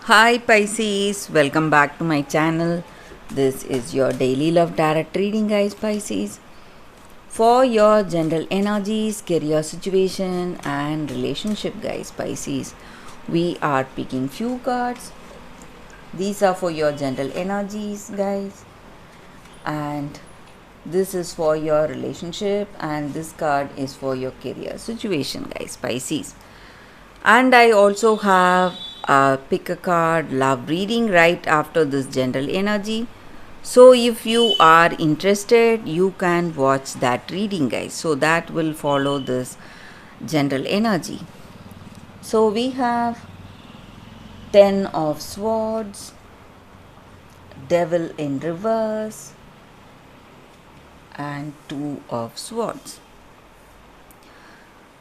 Hi Pisces, welcome back to my channel. This is your daily love tarot reading, guys. Pisces, for your general energies, career situation, and relationship, guys. Pisces, we are picking few cards. These are for your general energies, guys, and this is for your relationship, and this card is for your career situation, guys. Pisces. And I also have a pick a card love reading right after this general energy. So if you are interested, you can watch that reading, guys. So that will follow this general energy. So we have 10 of swords, devil in reverse, and 2 of swords.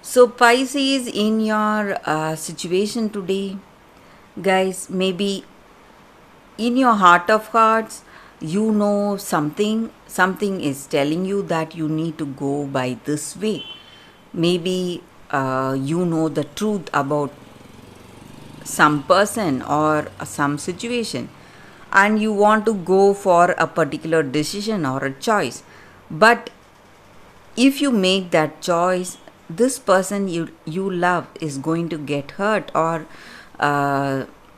So Pisces, in your situation today, guys, maybe in your heart of hearts, you know something is telling you that you need to go by this way. Maybe you know the truth about some person or some situation, and you want to go for a particular decision or a choice. But if you make that choice, this person you love is going to get hurt, or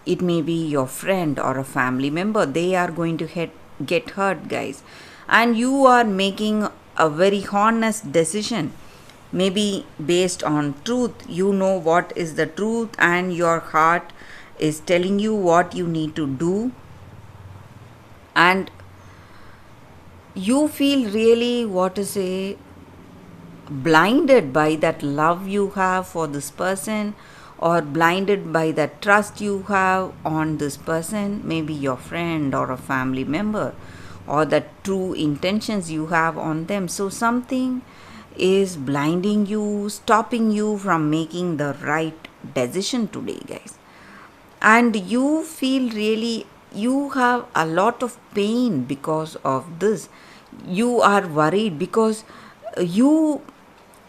it may be your friend or a family member. They are going to get hurt, guys, and you are making a very honest decision, maybe based on truth. You know what is the truth, and your heart is telling you what you need to do, and you feel really, what to say, blinded by that love you have for this person, or blinded by that trust you have on this person, maybe your friend or a family member, or the true intentions you have on them. So something is blinding you, stopping you from making the right decision today, guys. And you feel really, you have a lot of pain because of this. You are worried because you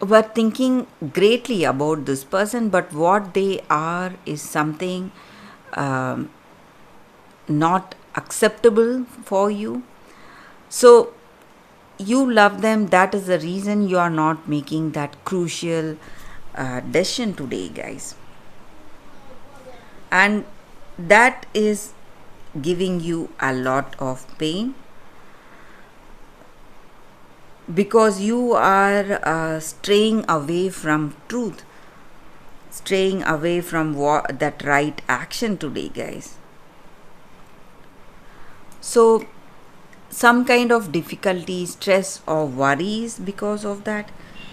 were thinking greatly about this person, but what they are is something um, not acceptable for you. So you love them. That is the reason you are not making that crucial decision today, guys. And that is giving you a lot of pain, because you are straying away from truth, straying away from that right action today, guys. So some kind of difficulty, stress, or worries because of that.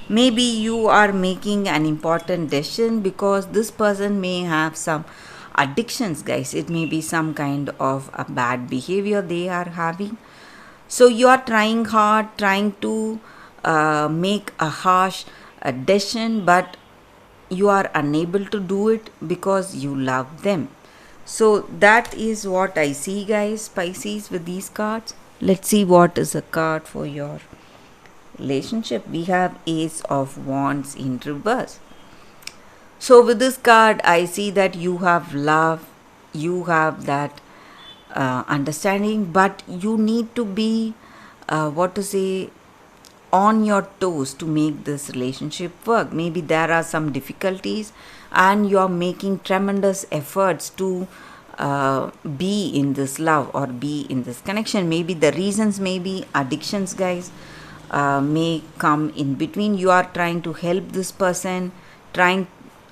Maybe you are making an important decision because this person may have some addictions, guys. It may be some kind of a bad behavior they are having. So you are trying hard, trying to make a harsh decision, but you are unable to do it because you love them. So that is what I see, guys, Pisces, with these cards. Let's see what is a card for your relationship. We have Ace of Wands in reverse. So with this card, I see that you have love, you have that understanding, but you need to be, what to say, on your toes to make this relationship work. Maybe there are some difficulties, and you are making tremendous efforts to be in this love or be in this connection. Maybe the reasons may be addictions, guys, may come in between. You are trying to help this person, trying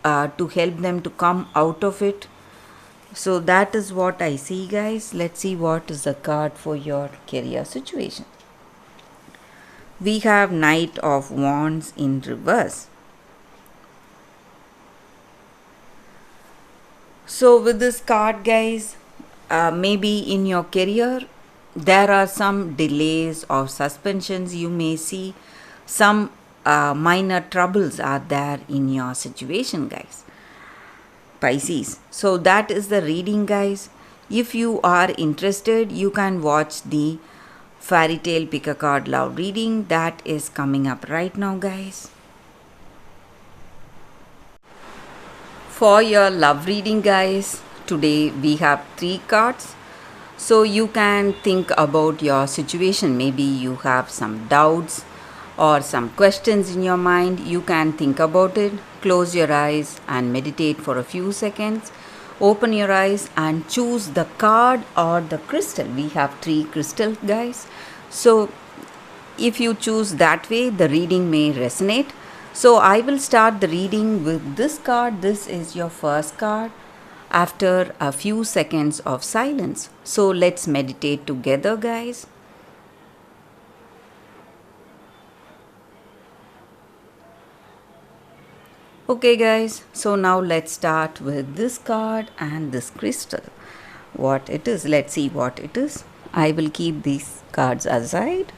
to help them to come out of it. So that is what I see, guys. Let's see what is the card for your career situation. We have Knight of Wands in reverse. So with this card, guys, maybe in your career there are some delays or suspensions. You may see some minor troubles are there in your situation, guys, Pisces. So that is the reading, guys. If you are interested, you can watch the fairy tale pick a card love reading that is coming up right now, guys. For your love reading, guys, today we have three cards. So you can think about your situation. Maybe you have some doubts or some questions in your mind. You can think about it. Close your eyes and meditate for a few seconds. Open your eyes and choose the card or the crystal. We have three crystals, guys. So if you choose that way, the reading may resonate. So I will start the reading with this card. This is your first card after a few seconds of silence. So let's meditate together, guys. Okay, guys, so now let's start with this card and this crystal. What it is, let's see what it is. I will keep these cards aside.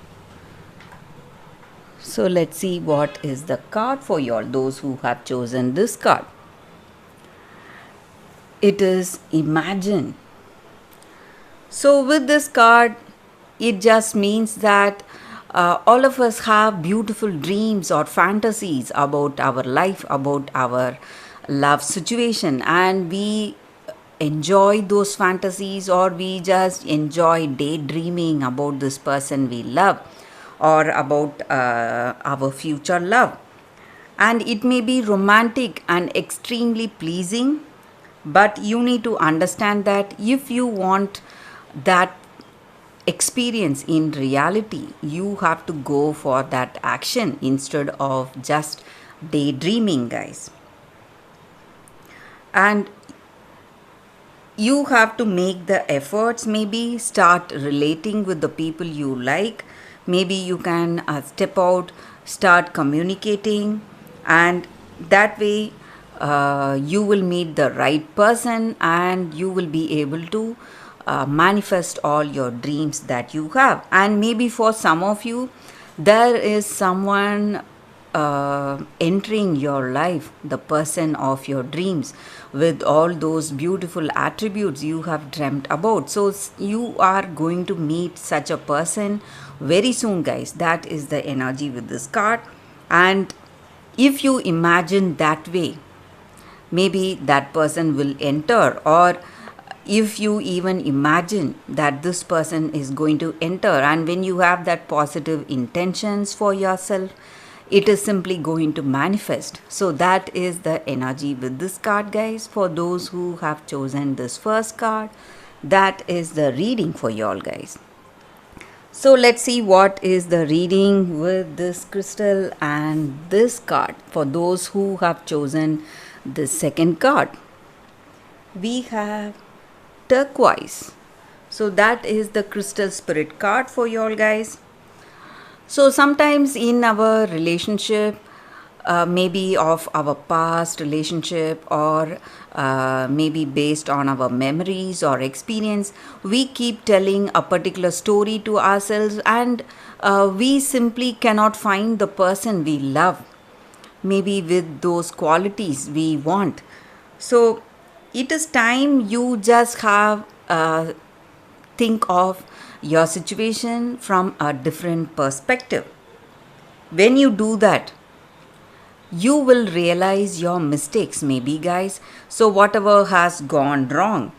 So let's see what is the card for you all, those who have chosen this card. It is Imagine. So with this card, it just means that all of us have beautiful dreams or fantasies about our life, about our love situation, and we enjoy those fantasies, or we just enjoy daydreaming about this person we love or about our future love. And it may be romantic and extremely pleasing, but you need to understand that if you want that experience in reality, you have to go for that action instead of just daydreaming, guys. And you have to make the efforts, maybe start relating with the people you like. Maybe you can step out, start communicating, and that way you will meet the right person and you will be able to manifest all your dreams that you have. And maybe for some of you, there is someone entering your life, the person of your dreams, with all those beautiful attributes you have dreamt about. So you are going to meet such a person very soon, guys. That is the energy with this card. And if you imagine that way, maybe that person will enter, or if you even imagine that this person is going to enter, and when you have that positive intentions for yourself, it is simply going to manifest. So that is the energy with this card, guys. For those who have chosen this first card, that is the reading for y'all, guys. So let's see what is the reading with this crystal and this card for those who have chosen the second card. We have turquoise. So that is the crystal spirit card for y'all, guys. So sometimes in our relationship, maybe of our past relationship, or maybe based on our memories or experience, we keep telling a particular story to ourselves, and we simply cannot find the person we love, maybe with those qualities we want. So it is time you just have think of your situation from a different perspective. When you do that, you will realize your mistakes, maybe, guys. So whatever has gone wrong,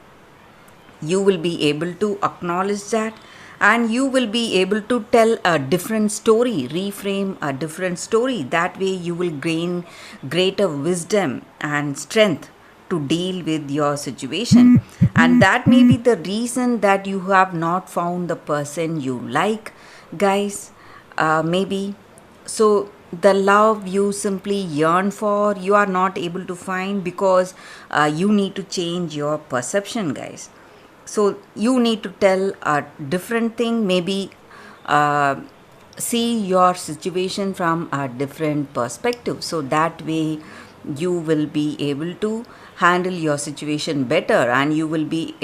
you will be able to acknowledge that, and you will be able to tell a different story, reframe a different story. That way you will gain greater wisdom and strength to deal with your situation. And that may be the reason that you have not found the person you like, guys. Maybe so the love you simply yearn for, you are not able to find because you need to change your perception, guys. So you need to tell a different thing, maybe see your situation from a different perspective. So that way you will be able to handle your situation better, and you will be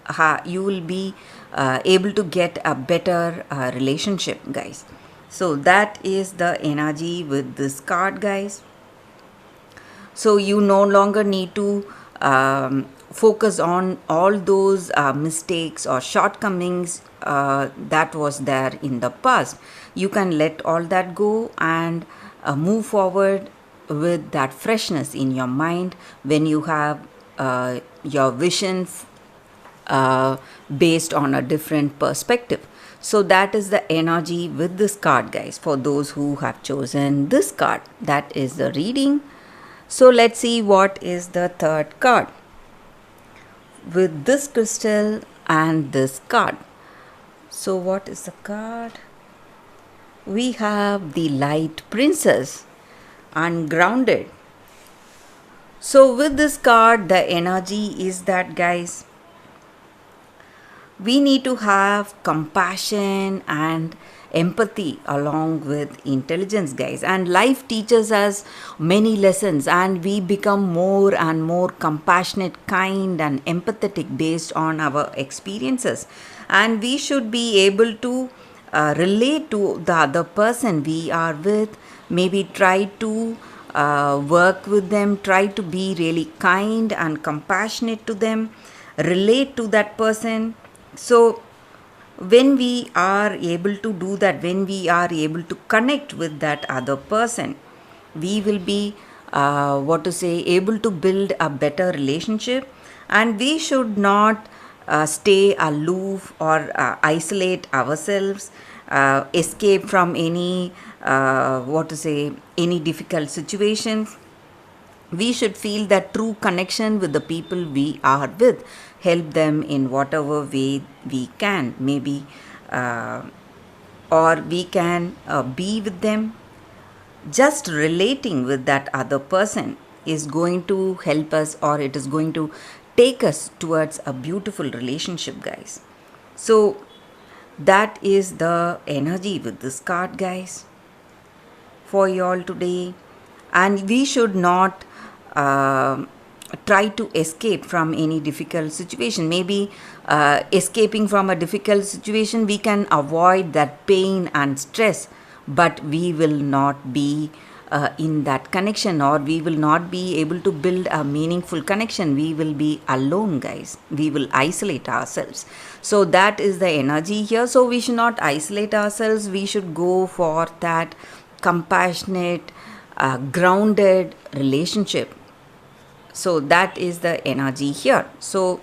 able to get a better relationship, guys. So that is the energy with this card, guys. So you no longer need to focus on all those mistakes or shortcomings that was there in the past. You can let all that go and move forward with that freshness in your mind when you have your vision based on a different perspective. So that is the energy with this card, guys. For those who have chosen this card, that is the reading. So let's see what is the third card with this crystal and this card. So what is the card? We have the Light Princess, ungrounded. So with this card, the energy is that, guys, we need to have compassion and empathy along with intelligence, guys. And life teaches us many lessons, and we become more and more compassionate, kind, and empathetic based on our experiences. And we should be able to relate to the other person we are with, maybe try to work with them, try to be really kind and compassionate to them, relate to that person. So when we are able to do that, when we are able to connect with that other person, we will be able to build a better relationship. And we should not stay aloof or isolate ourselves, escape from any any difficult situations. We should feel that true connection with the people we are with, help them in whatever way we can, maybe or we can be with them. Just relating with that other person is going to help us, or it is going to take us towards a beautiful relationship, guys. So that is the energy with this card, guys, for you all today. And we should not try to escape from any difficult situation. Maybe escaping from a difficult situation, we can avoid that pain and stress, but we will not be in that connection, or we will not be able to build a meaningful connection. We will be alone, guys. We will isolate ourselves. So that is the energy here. So we should not isolate ourselves. We should go for that compassionate, grounded relationship. So that is the energy here. So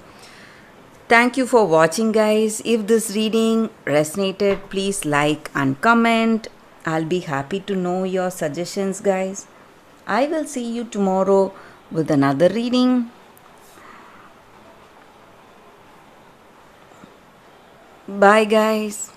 thank you for watching, guys. If this reading resonated, please like and comment. I'll be happy to know your suggestions, guys. I will see you tomorrow with another reading. Bye, guys.